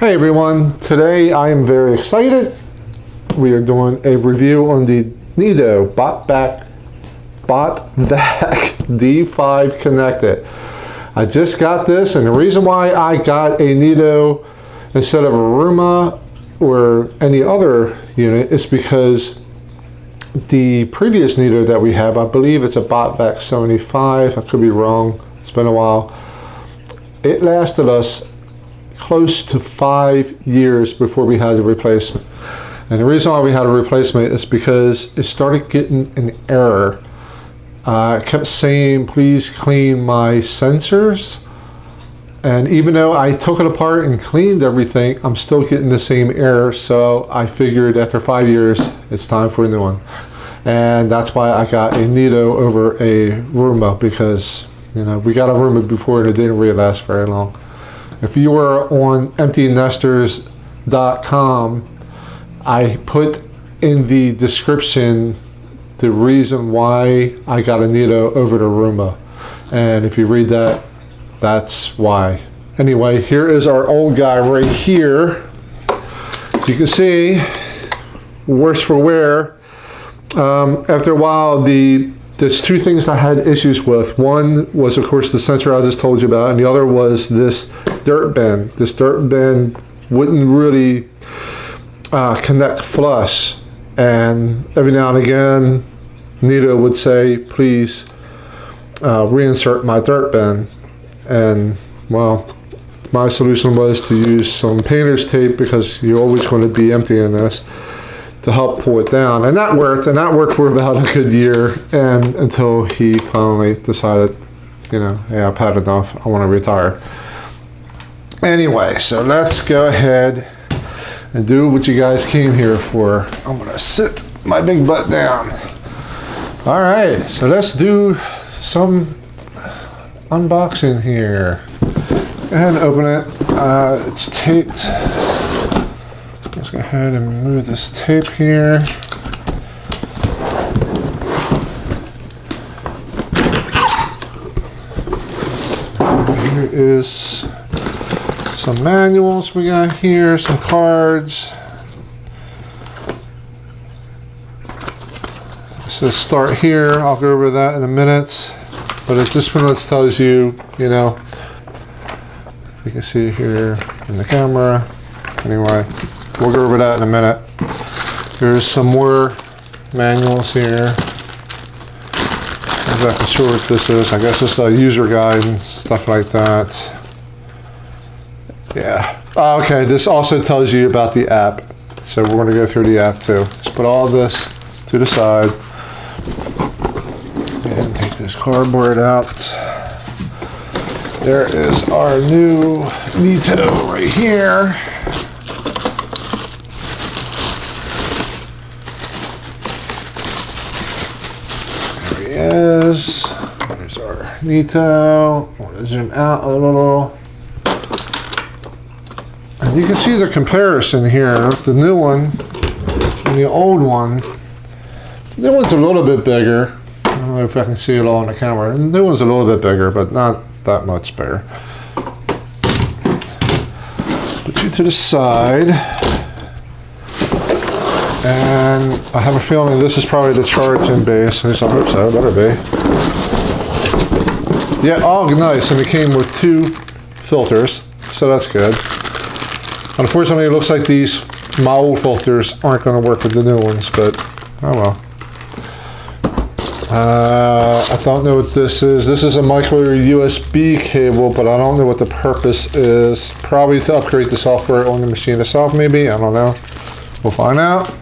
Hey everyone, today I am very excited. We are doing a review on the Neato Botvac D5 connected. I just got this, and the reason why I got a Neato instead of a Roomba or any other unit is because the previous Neato that we have, I believe it's a Botvac 75, I could be wrong, it's been a while. It lasted us close to 5 years before we had a replacement. And the reason why we had a replacement is because it started getting an error. It kept saying, please clean my sensors. And even though I took it apart and cleaned everything, I'm still getting the same error. So I figured after 5 years, it's time for a new one. And that's why I got a Neato over a Roomba, because we got a Roomba before and it didn't really last very long. If you were on emptynesters.com, I put in the description the reason why I got a Neato over the Roomba. And if you read that, that's why. Anyway, here is our old guy right here. As you can see, worse for wear. After a while, there's two things I had issues with. One was, of course, the sensor I just told you about, and the other was this dirt bin. This dirt bin wouldn't really connect flush, and every now and again, Neato would say, please reinsert my dirt bin. And, well, my solution was to use some painter's tape, because you're always going to be emptying this, to help pull it down. And that worked for about a good year, and until he finally decided, hey, I've had enough, I want to retire. Anyway, so let's go ahead and do what you guys came here for. I'm gonna sit my big butt down. All right, so let's do some unboxing here. Go ahead and open it. It's taped. Let's go ahead and move this tape here. Here is some manuals we got here, some cards. It says start here. I'll go over that in a minute. But at this one, it tells you, you can see here in the camera. Anyway, we'll go over that in a minute. There's some more manuals here. I'm not exactly sure what this is. I guess it's a user guide and stuff like that. Yeah. Okay, this also tells you about the app. So we're going to go through the app too. Let's put all this to the side. And take this cardboard out. There is our new Neato right here. There he is. There's our Neato. I want to zoom out a little. And you can see the comparison here, the new one and the old one. The new one's a little bit bigger. I don't know if I can see it all on the camera. The new one's a little bit bigger, but not that much bigger. Put you to the side. And I have a feeling this is probably the charging base. At least I hope so, it better be. Yeah, oh nice, and it came with 2 filters, so that's good. Unfortunately, it looks like my old filters aren't going to work with the new ones, but oh well. I don't know what this is. This is a micro USB cable, but I don't know what the purpose is. Probably to upgrade the software on the machine itself, maybe. I don't know. We'll find out.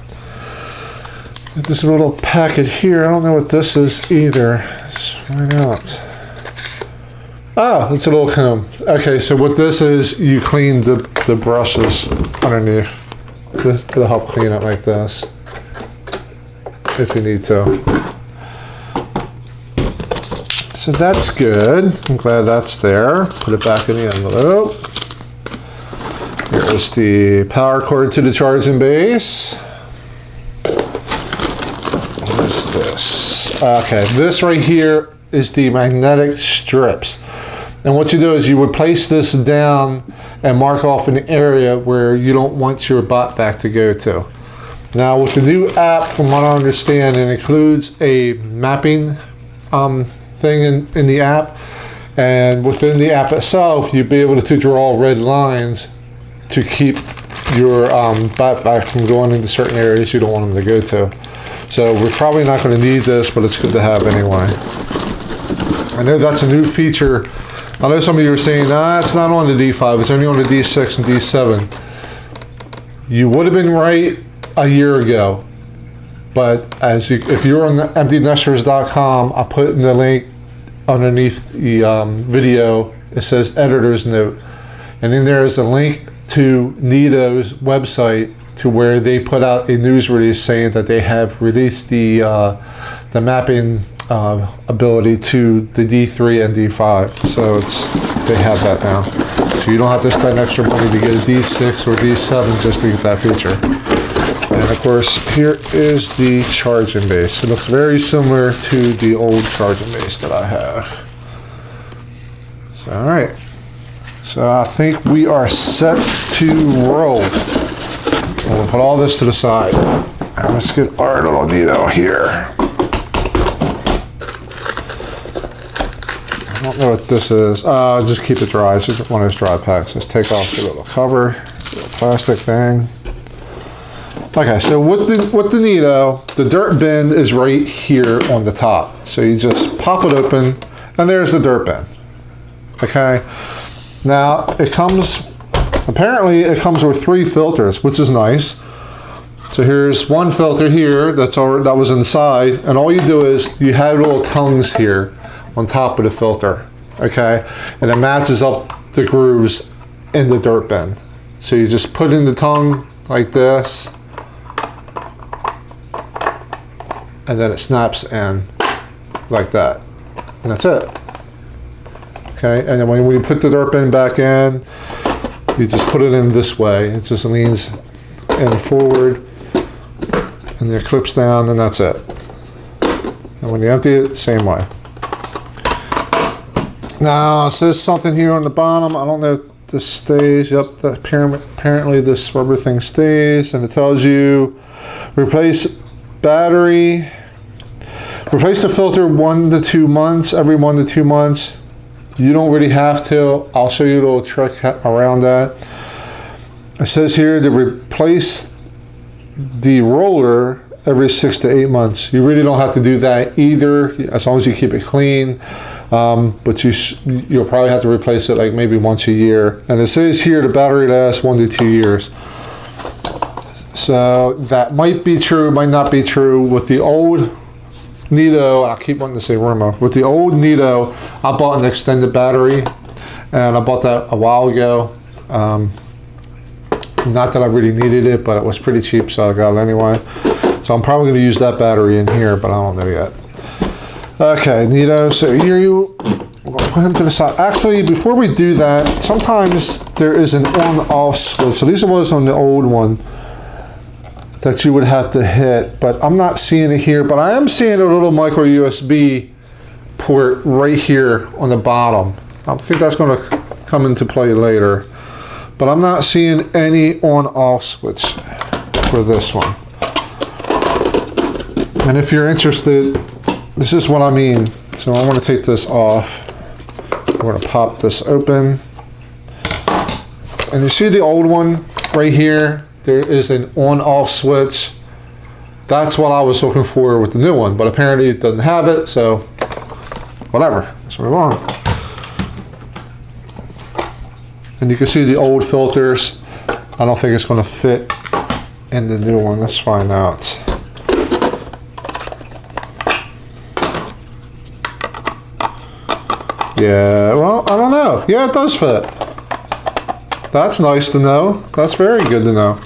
This little packet here, I don't know what this is either. Let's find out. Ah, it's a little comb. Okay, so what this is, you clean the brushes underneath. It'll help clean it like this, if you need to. So that's good. I'm glad that's there. Put it back in the envelope. Here is the power cord to the charging base. What is this? Okay, this right here is the magnetic strips. And what you do is you would place this down and mark off an area where you don't want your Botvac to go to. Now with the new app, from what I understand, it includes a mapping thing in the app. And within the app itself, you'll be able to draw red lines to keep your Botvac from going into certain areas you don't want them to go to. So we're probably not going to need this, but it's good to have anyway. I know that's a new feature. I know some of you are saying, it's not on the D5, it's only on the D6 and D7. You would have been right a year ago, but if you're on emptynesters.com, I put in the link underneath the video. It says editor's note, and then there is a link to Neato's website to where they put out a news release saying that they have released the mapping ability to the D3 and D5. So they have that now. So you don't have to spend extra money to get a D6 or D7 just to get that feature. And of course, here is the charging base. It looks very similar to the old charging base that I have. So, all right. So I think we are set to roll. We'll put all this to the side. And let's get our little Neato here. I don't know what this is. Just keep it dry. It's just one of those dry packs. Let's take off the little cover, the little plastic thing. Okay, so with the Neato, the dirt bin is right here on the top. So you just pop it open, and there's the dirt bin. Okay. Now apparently it comes with 3 filters, which is nice. So here's one filter here that was inside, and all you do is you have little tongues here on top of the filter, okay? And it matches up the grooves in the dirt bin. So you just put in the tongue like this, and then it snaps in like that, and that's it. Okay, and then when you put the dirt bin back in, you just put it in this way. It just leans in forward, and then it clips down, and that's it. And when you empty it, same way. Now, it says something here on the bottom. I don't know if this stays. Yep, apparently this rubber thing stays, and it tells you replace battery, replace the filter 1 to 2 months, every 1 to 2 months. You don't really have to. I'll show you a little trick around that. It says here to replace the roller every 6 to 8 months. You really don't have to do that either, as long as you keep it clean. But you'll probably have to replace it like maybe once a year. And it says here the battery lasts 1 to 2 years. So that might be true, might not be true. With the old Neato, I keep wanting to say Roma. With the old Neato, I bought an extended battery, and I bought that a while ago. Not that I really needed it, but it was pretty cheap, so I got it anyway. So I'm probably going to use that battery in here, but I don't know yet. Okay, Neato, so here we'll put him to the side. Actually, before we do that, sometimes there is an on-off switch. So these was on the old one that you would have to hit, but I'm not seeing it here, but I am seeing a little micro USB port right here on the bottom. I think that's going to come into play later, but I'm not seeing any on-off switch for this one. And if you're interested, this is what I mean. So I'm going to take this off. We're going to pop this open, and you see the old one right here. There is an on-off switch. That's what I was looking for with the new one, but apparently it doesn't have it, so whatever. Let's move on. And you can see the old filters. I don't think it's going to fit in the new one. Let's find out. Yeah, well, I don't know. Yeah, it does fit. That's nice to know. That's very good to know.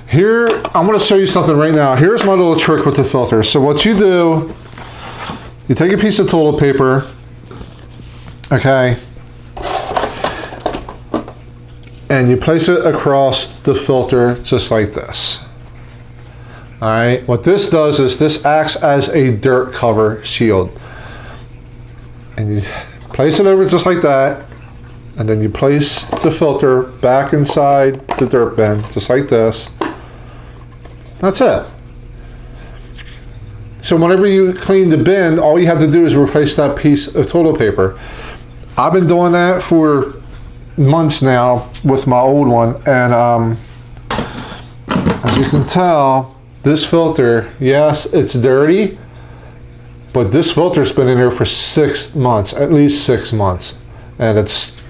Here, I'm going to show you something right now. Here's my little trick with the filter. So what you do, you take a piece of toilet paper, okay, and you place it across the filter just like this. All right, what this does is this acts as a dirt cover shield. and you place it over just like that, and then you place the filter back inside the dirt bin, just like this. That's it. So whenever you clean the bin, all you have to do is replace that piece of toilet paper. I've been doing that for months now with my old one, and as you can tell, this filter, yes, it's dirty, but this filter's been in here for 6 months, at least 6 months, and it's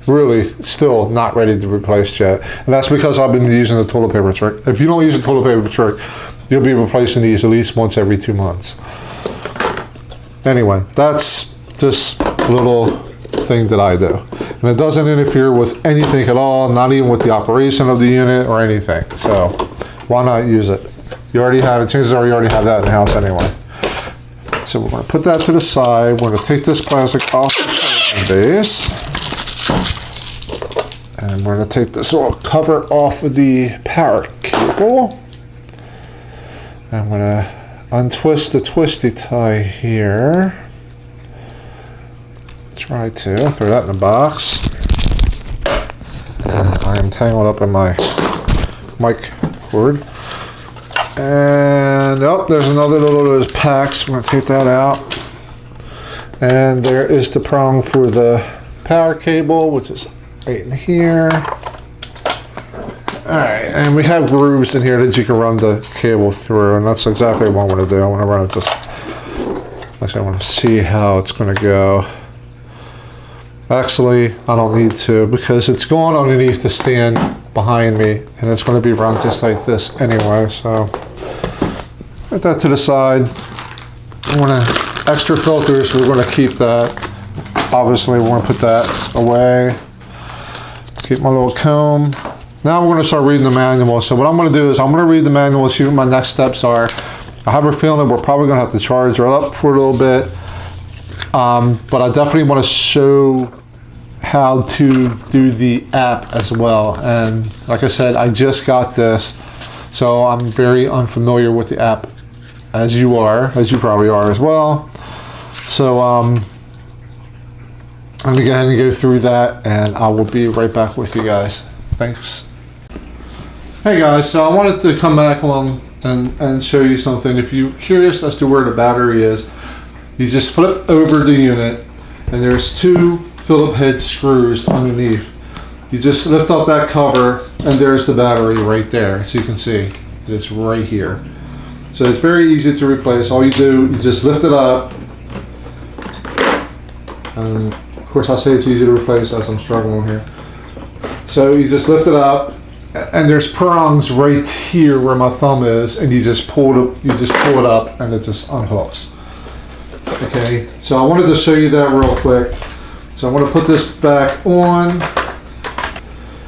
really still not ready to be replaced yet. And that's because I've been using the toilet paper trick. If you don't use the toilet paper trick, you'll be replacing these at least once every 2 months. Anyway, that's just a little thing that I do. And it doesn't interfere with anything at all, not even with the operation of the unit or anything. So why not use it? You already have it, chances are you already have that in the house anyway. So we're going to put that to the side. We're going to take this plastic off the charging base. And we're going to take this little cover off of the power cable. I'm going to untwist the twisty tie here. Try to throw that in the box. And I am tangled up in my mic cord. And oh, there's another little of those packs. We're going to take that out. And there is the prong for the power cable, which is right in here. Alright, and we have grooves in here that you can run the cable through, and that's exactly what I want to do. I want to run it just, actually I want to see how it's going to go. Actually, I don't need to, because it's going underneath the stand behind me, and it's going to be run just like this anyway, so put that to the side. I want to, extra filters, we're going to keep that. Obviously, we want to put that away. Keep my little comb. Now we're going to start reading the manual. So what I'm going to do is I'm going to read the manual and see what my next steps are. I have a feeling that we're probably going to have to charge her up for a little bit. But I definitely want to show how to do the app as well. And like I said, I just got this, so I'm very unfamiliar with the app, as you probably are as well. So I'm going to go ahead and go through that, and I will be right back with you guys. Thanks. Hey guys, so I wanted to come back on and show you something. If you're curious as to where the battery is, you just flip over the unit, and there's 2 Phillips head screws underneath. You just lift up that cover, and there's the battery right there. So you can see it's right here. So it's very easy to replace. All you do, you just lift it up, and of course I say it's easy to replace as I'm struggling here. So you just lift it up, and there's prongs right here where my thumb is, and you just pull it up, and it just unhooks. Okay, so I wanted to show you that real quick. So I'm going to put this back on.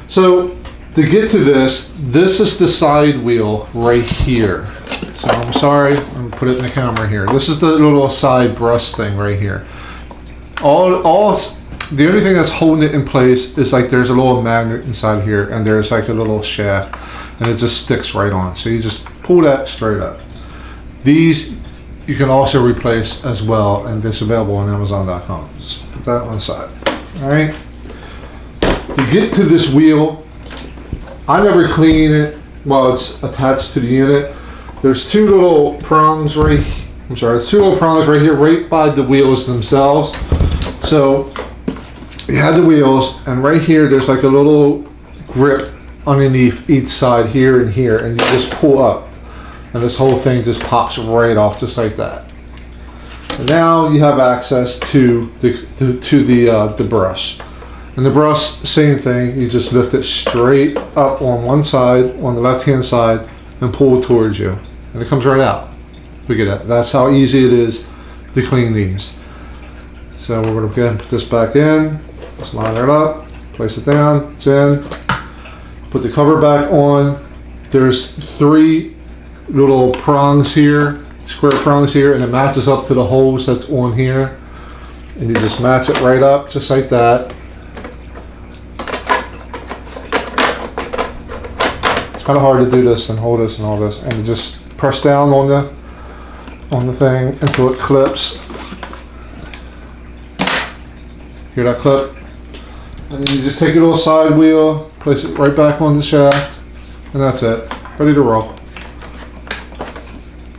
So to get to this is the side wheel right here. So I'm sorry, I'm going to put it in the camera here. This is the little side brush thing right here. The only thing that's holding it in place is like there's a little magnet inside here, and there's like a little shaft, and it just sticks right on. So you just pull that straight up. These you can also replace as well, and it's available on Amazon.com. So put that on the side. All right. To get to this wheel, I never clean it while it's attached to the unit. There's 2 little prongs right. There's 2 little prongs right here, right by the wheels themselves. So you have the wheels, and right here there's like a little grip underneath each side here and here, and you just pull up, and this whole thing just pops right off just like that. And now you have access to the brush. And the brush, same thing, you just lift it straight up on one side, on the left hand side, and pull it towards you, and it comes right out. Look at that. That's how easy it is to clean these. So we're going to go ahead and put this back in. Just line it up, place it down, it's in. Put the cover back on. There's 3 little prongs here, square prongs here, and it matches up to the hose that's on here. And you just match it right up, just like that. It's kind of hard to do this and hold this and all this, and you just press down on the thing until it clips. Hear that clip? And then you just take your little side wheel, place it right back on the shaft, and that's it. Ready to roll.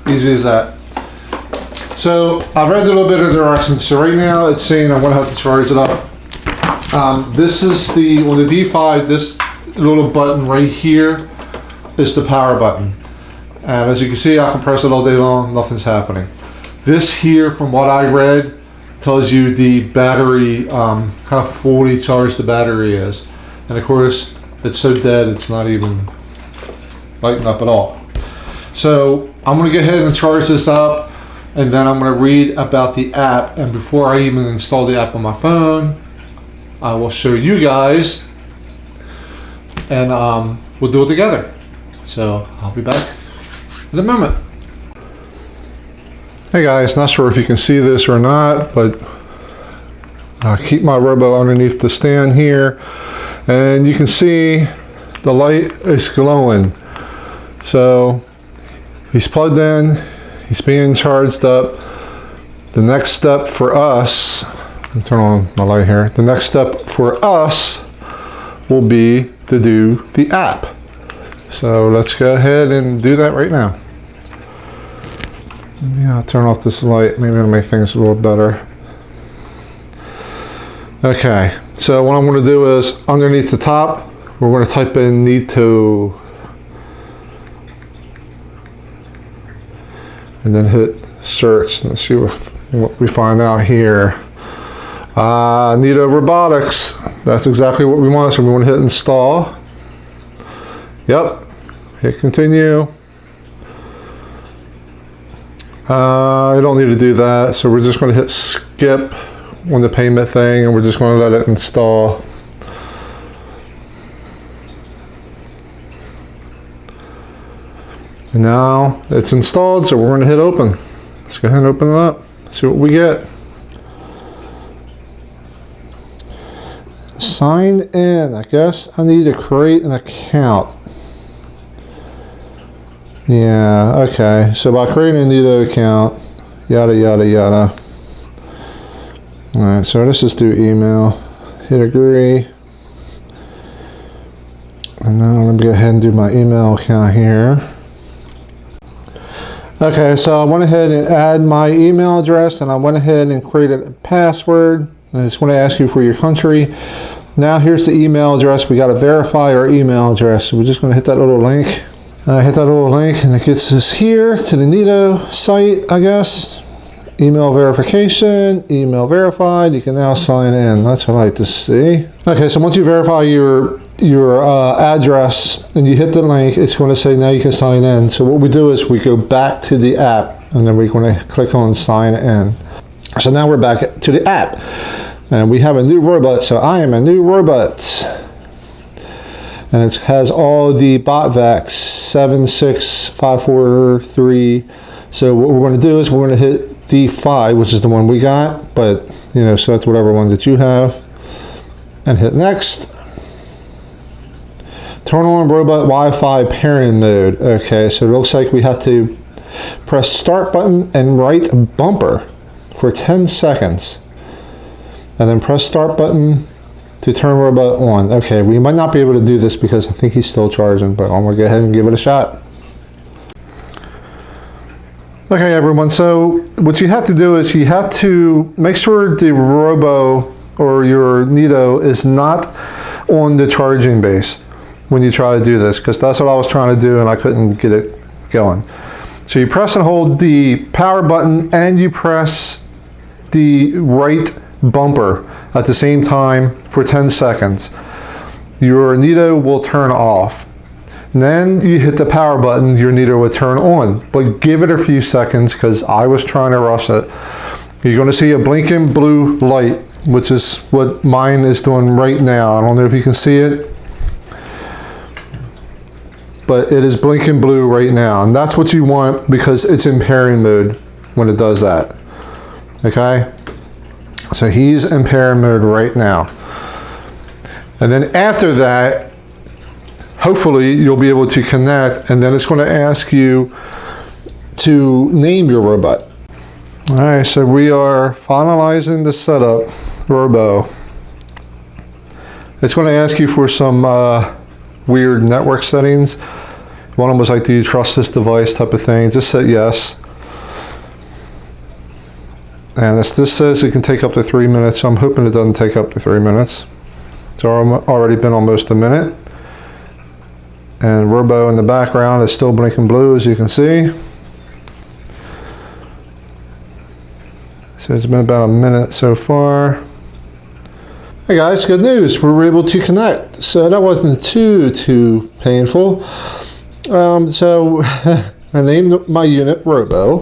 Easy as that. So I've read a little bit of the directions. So right now it's saying I'm going to have to charge it up. This is on the D5, this little button right here is the power button. And as you can see, I can press it all day long, nothing's happening. This here, from what I read, tells you the battery, kind of fully charged the battery is. And of course, it's so dead, it's not even lighting up at all. So I'm gonna go ahead and charge this up, and then I'm gonna read about the app. And before I even install the app on my phone, I will show you guys, and we'll do it together. So I'll be back in a moment. Hey guys, not sure if you can see this or not, but I keep my robo underneath the stand here, and you can see the light is glowing. So he's plugged in, he's being charged up. The next step for us, I'll turn on my light here. The next step for us will be to do the app. So let's go ahead and do that right now. Yeah, I'll turn off this light. Maybe it'll make things a little better. Okay, so what I'm going to do is underneath the top, we're going to type in Neato, and then hit search. Let's see what we find out here. Neato Robotics. That's exactly what we want. So we want to hit install. Yep. Hit continue. I don't need to do that, so we're just going to hit skip on the payment thing, and we're just going to let it install. And now it's installed, so we're going to hit open. Let's go ahead and open it up, see what we get. Sign in. I guess I need to create an account. Yeah, okay. So by creating a Neato account, yada, yada, yada. All right, so let's just do email. Hit agree. And now let me go ahead and do my email account here. Okay, so I went ahead and add my email address, and I went ahead and created a password. And it's going to ask you for your country. Now here's the email address. We got to verify our email address. So we're just going to hit that little link. Hit that little link, and it gets us here to the Neato site, I guess. Email verification, email verified. You can now sign in. That's what I like to see. Okay, so once you verify your address and you hit the link, it's going to say now you can sign in. So what we do is we go back to the app, and then we're going to click on sign in. So now we're back to the app, and we have a new robot. So I am a new robot, and it has all the Botvac 76543. So what we're going to do is we're going to hit D5, which is the one we got, but you know, select whatever one that you have, and hit next. Turn on robot Wi-Fi pairing mode. Okay, so it looks like we have to press start button and right bumper for 10 seconds, and then press start button to turn robot on. Okay, we might not be able to do this because I think he's still charging, but I'm gonna go ahead and give it a shot. Okay, everyone, so what you have to do is you have to make sure the robo or your Neato is not on the charging base when you try to do this, because that's what I was trying to do and I couldn't get it going. So you press and hold the power button, and you press the right bumper at the same time for 10 seconds. Your Neato will turn off. Then you hit the power button, your Neato will turn on. But give it a few seconds, because I was trying to rush it. You're going to see a blinking blue light, which is what mine is doing right now. I don't know if you can see it, but it is blinking blue right now. And that's what you want, because it's in pairing mode when it does that. Okay? So he's in pairing mode right now. And then after that, hopefully you'll be able to connect, and then it's going to ask you to name your robot. All right, so we are finalizing the setup, robo. It's going to ask you for some weird network settings. One of them was like, do you trust this device type of thing. Just say yes. And this says it can take up to 3 minutes. So I'm hoping it doesn't take up to 3 minutes. It's already been almost a minute. And Robo in the background is still blinking blue, as you can see. So it's been about a minute so far. Hey guys, good news. We were able to connect. So that wasn't too painful. So I named my unit Robo,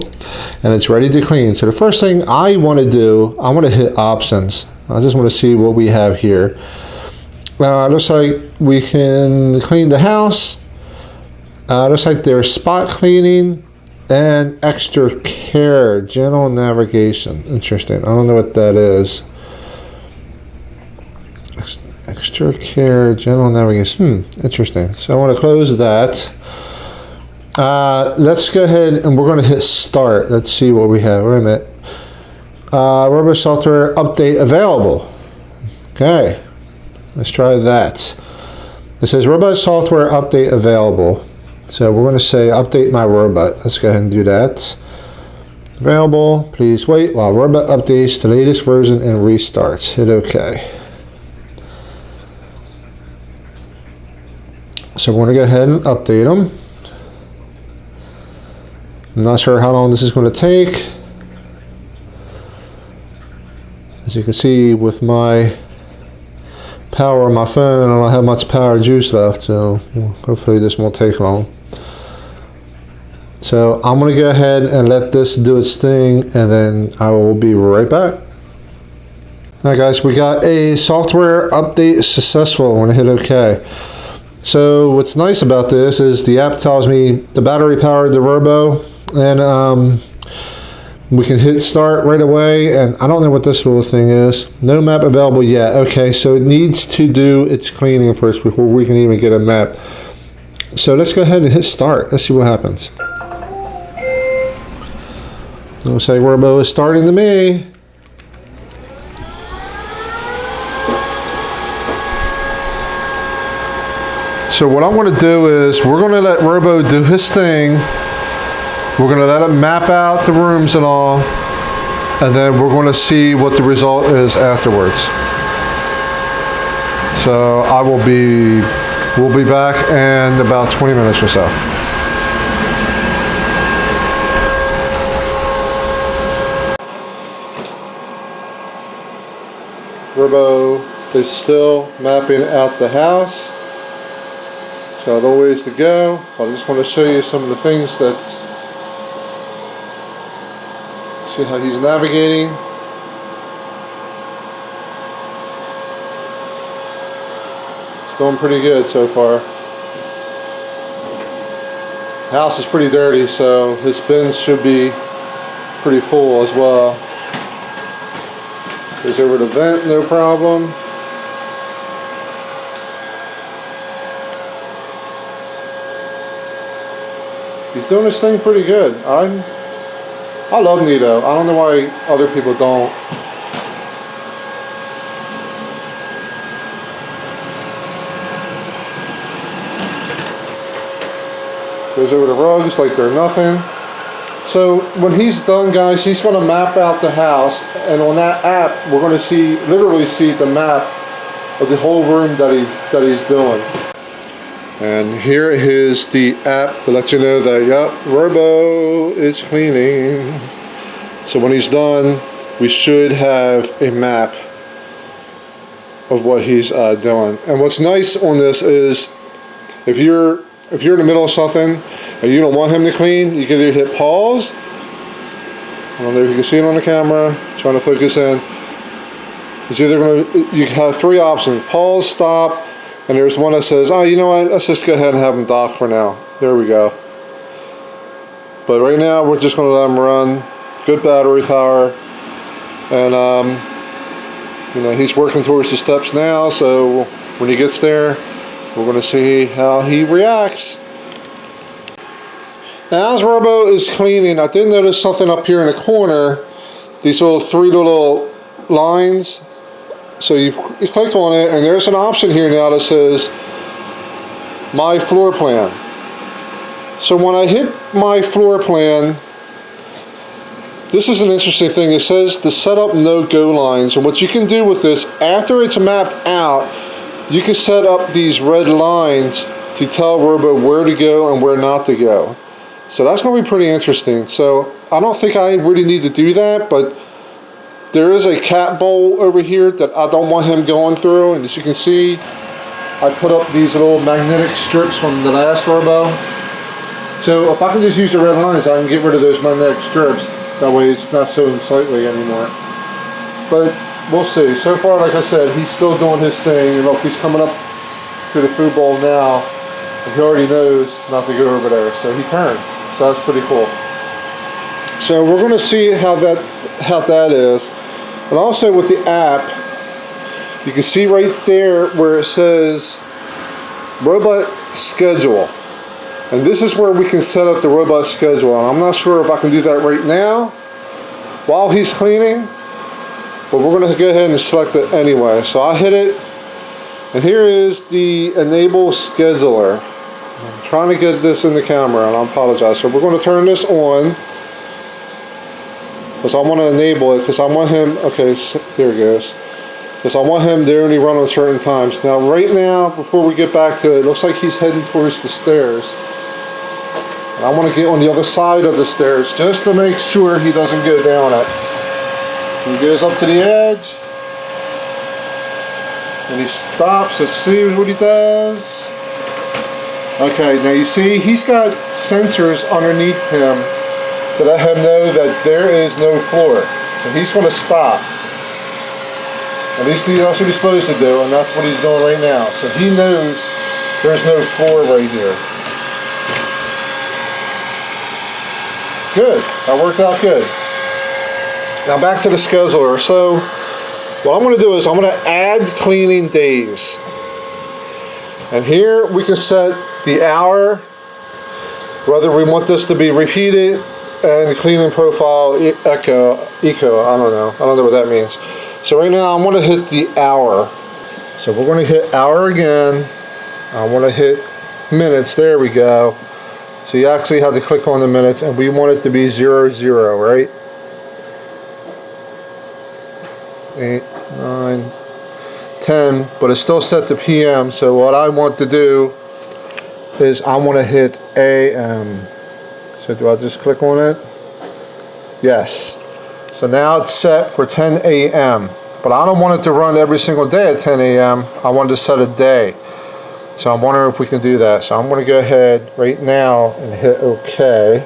and it's ready to clean. So the first thing I want to do, I want to hit options. I just want to see what we have here. Looks like we can clean the house. Looks like there's spot cleaning and extra care, general navigation. Interesting. I don't know what that is. Extra care, general navigation. Interesting. So I want to close that. Let's go ahead and we're going to hit start. Let's see what we have. Wait a minute. Robo software update available. Okay. Let's try that. It says robot software update available. So we're going to say update my robot. Let's go ahead and do that. Available. Please wait while robot updates the latest version and restarts. Hit OK. So we're going to go ahead and update them. I'm not sure how long this is going to take. As you can see with my power on my phone, I don't have much power juice left, so hopefully this won't take long. So I'm going to go ahead and let this do its thing, and then I will be right back. Alright guys, we got a software update successful. I'm going to hit OK. So what's nice about this is the app tells me the battery powered the Robo, and we can hit start right away, and I don't know what this little thing is. No map available yet. Okay, so it needs to do its cleaning first before we can even get a map. So let's go ahead and hit start. Let's see what happens. Looks like Robo is starting to me. So what I'm going to do is we're going to let Robo do his thing. We're going to let it map out the rooms and all, and then we're going to see what the result is afterwards. So we'll be back in about 20 minutes or so. Robo is still mapping out the house. So a little ways to go. I just want to show you some of the things that. See how he's navigating. It's going pretty good so far. The house is pretty dirty, so his bins should be pretty full as well. Goes over the vent, no problem. He's doing this thing pretty good. I love Neato. I don't know why other people don't. Goes over the rugs like they're nothing. So when he's done, guys, he's going to map out the house, and on that app, we're going to literally see the map of the whole room that he's doing. And here is the app to let you know that, yep, Robo is cleaning. So when he's done, we should have a map of what he's doing. And what's nice on this is if you're in the middle of something and you don't want him to clean, you can either hit pause. I don't know if you can see it on the camera. I'm trying to focus in. It's either you have three options: pause, stop. And there's one that says, oh, you know what, let's just go ahead and have them dock for now. There we go. But right now, we're just going to let them run. Good battery power. And, you know, he's working towards the steps now, so when he gets there, we're going to see how he reacts. Now, as Robo is cleaning, I did notice something up here in the corner. These three little lines. So you click on it, and there's an option here now that says My Floor Plan. So when I hit My Floor Plan, this is an interesting thing. It says to set up no-go lines. And what you can do with this, after it's mapped out, you can set up these red lines to tell Robo where to go and where not to go. So that's going to be pretty interesting. So I don't think I really need to do that, but there is a cat bowl over here that I don't want him going through. And as you can see, I put up these little magnetic strips from the last Robo. So if I can just use the red lines, I can get rid of those magnetic strips. That way it's not so unsightly anymore. But we'll see. So far, like I said, he's still doing his thing. And look, he's coming up to the food bowl now. And he already knows not to go over there. So he turns. So that's pretty cool. So we're going to see how that is. And also with the app, you can see right there where it says Robot Schedule. And this is where we can set up the robot schedule. And I'm not sure if I can do that right now while he's cleaning, but we're going to go ahead and select it anyway. So I hit it, and here is the Enable Scheduler. I'm trying to get this in the camera, and I apologize. So we're going to turn this on, because I want to enable it, because I want him, okay, so there it goes. Because I want him to only run on certain times. Now, right now, before we get back to it, it looks like he's heading towards the stairs. And I want to get on the other side of the stairs just to make sure he doesn't go down it. He goes up to the edge. And he stops. Let's see what he does. Okay, now you see he's got sensors underneath him to let him know that there is no floor. So he's going to stop. At least that's what he's supposed to do, and that's what he's doing right now. So he knows there's no floor right here. Good, that worked out good. Now back to the scheduler. So what I'm going to do is I'm going to add cleaning days. And here we can set the hour, whether we want this to be repeated, and the cleaning profile eco, I don't know what that means. So right now I'm going to hit the hour. So we're going to hit hour again. I want to hit minutes. There we go. So you actually have to click on the minutes, and we want it to be 00, right? 8, 9, 10, but it's still set to PM. So what I want to do is I want to hit AM. So do I just click on it? Yes. So now it's set for 10 a.m. But I don't want it to run every single day at 10 a.m. I want to set a day. So I'm wondering if we can do that. So I'm going to go ahead right now and hit OK.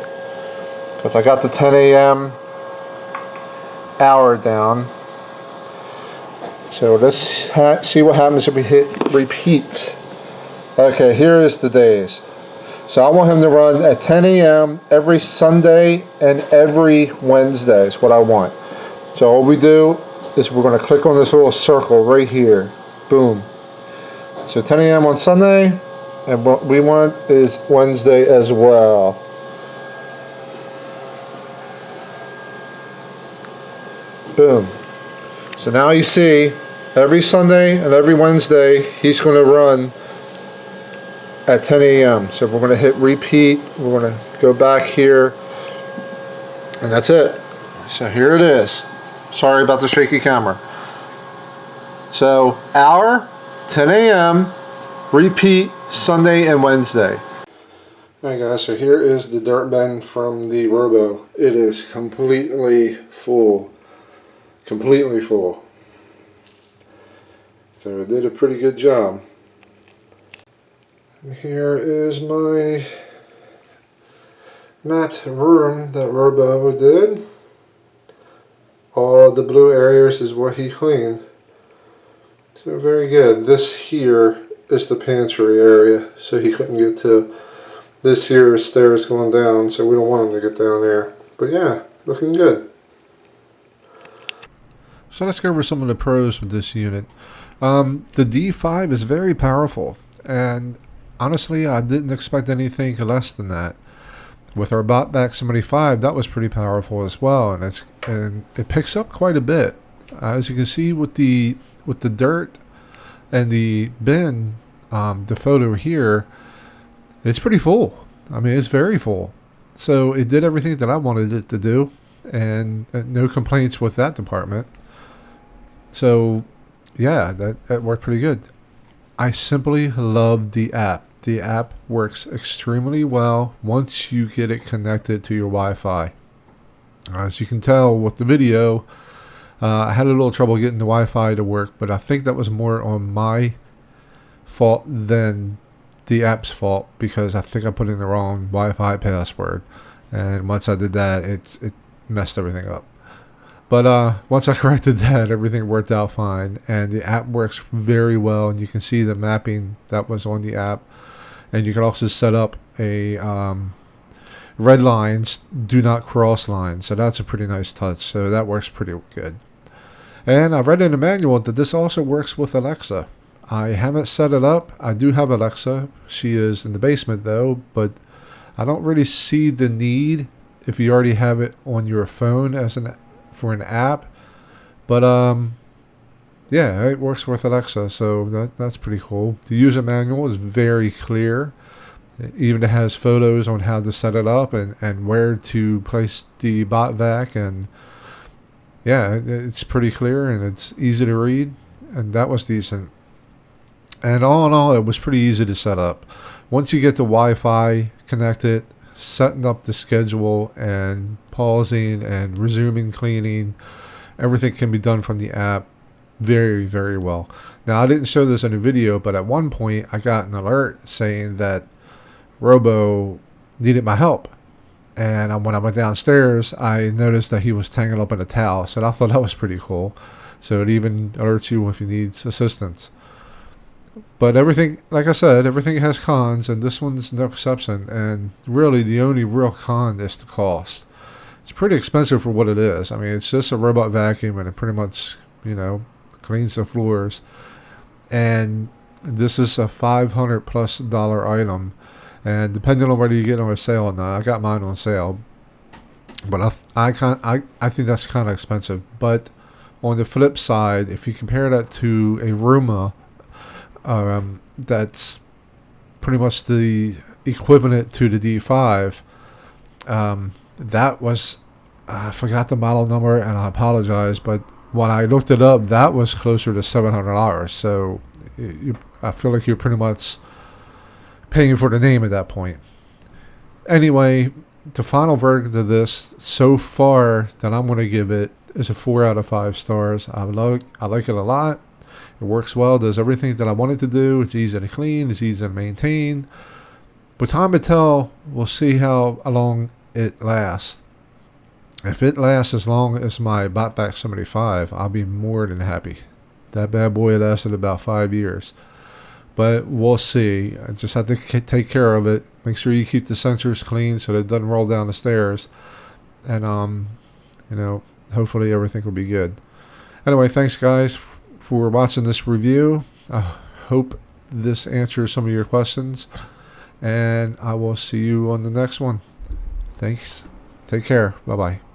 Because I got the 10 a.m. hour down. So let's see what happens if we hit repeat. Okay, here is the days. So I want him to run at 10 a.m. every Sunday and every Wednesday is what I want. So all we do is we're going to click on this little circle right here. Boom. So 10 a.m. on Sunday, and what we want is Wednesday as well. Boom. So now you see every Sunday and every Wednesday he's going to run at 10 a.m. So we're going to hit repeat. We're going to go back here, and that's it. So here it is. Sorry about the shaky camera. So hour, 10 a.m., repeat Sunday and Wednesday. Alright guys, so here is the dirt bin from the Robo. It is completely full. Completely full. So it did a pretty good job. And here is my mapped room that Robo did. All the blue areas is what he cleaned. So very good. This here is the pantry area, so he couldn't get to. This here is stairs going down, so we don't want him to get down there. But yeah, looking good. So let's go over some of the pros with this unit. The D5 is very powerful, and honestly I didn't expect anything less than that. With our Botvac 75, that was pretty powerful as well, and it picks up quite a bit. As you can see with the with the dirt and the bin, the photo here, it's pretty full. I mean, it's very full. So it did everything that I wanted it to do, and no complaints with that department. So yeah, that worked pretty good. I simply love the app. The app works extremely well once you get it connected to your Wi-Fi. As you can tell with the video, I had a little trouble getting the Wi-Fi to work, but I think that was more on my fault than the app's fault, because I think I put in the wrong Wi-Fi password, and once I did that, it messed everything up. But once I corrected that, everything worked out fine, and the app works very well, and you can see the mapping that was on the app, and you can also set up a red lines, do not cross lines, so that's a pretty nice touch, so that works pretty good. And I've read in the manual that this also works with Alexa. I haven't set it up. I do have Alexa. She is in the basement though, but I don't really see the need if you already have it on your phone for an app. But yeah, it works with Alexa, so that's pretty cool. The user manual is very clear. It even has photos on how to set it up and where to place the Botvac, and yeah, it's pretty clear and it's easy to read, and that was decent. And all in all, it was pretty easy to set up. Once you get the Wi-Fi connected, setting up the schedule and pausing and resuming cleaning, everything can be done from the app very, very well. Now, I didn't show this in the video, but at one point I got an alert saying that Robo needed my help. And when I went downstairs, I noticed that he was tangled up in a towel. So I thought that was pretty cool. So it even alerts you if he needs assistance. But everything, like I said, everything has cons, and this one's no exception. And really, the only real con is the cost. It's pretty expensive for what it is. I mean, it's just a robot vacuum, and it pretty much, cleans the floors. And this is a $500+ item. And depending on whether you get on a sale or not, I got mine on sale. But I think that's kind of expensive. But on the flip side, if you compare that to a Roomba, that's pretty much the equivalent to the D5. That was, I forgot the model number, and I apologize, but when I looked it up, that was closer to $700. So I feel like you're pretty much paying for the name at that point. Anyway, the final verdict of this so far that I'm going to give it is a 4 out of 5 stars. I like it a lot. It works well, does everything that I want it to do. It's easy to clean, it's easy to maintain. But time to tell, we'll see how long it lasts. If it lasts as long as my Botvac 75, I'll be more than happy. That bad boy lasted about 5 years. But we'll see. I just have to take care of it. Make sure you keep the sensors clean so that it doesn't roll down the stairs. And, hopefully everything will be good. Anyway, thanks guys for watching this review. I hope this answers some of your questions. And I will see you on the next one. Thanks. Take care. Bye-bye.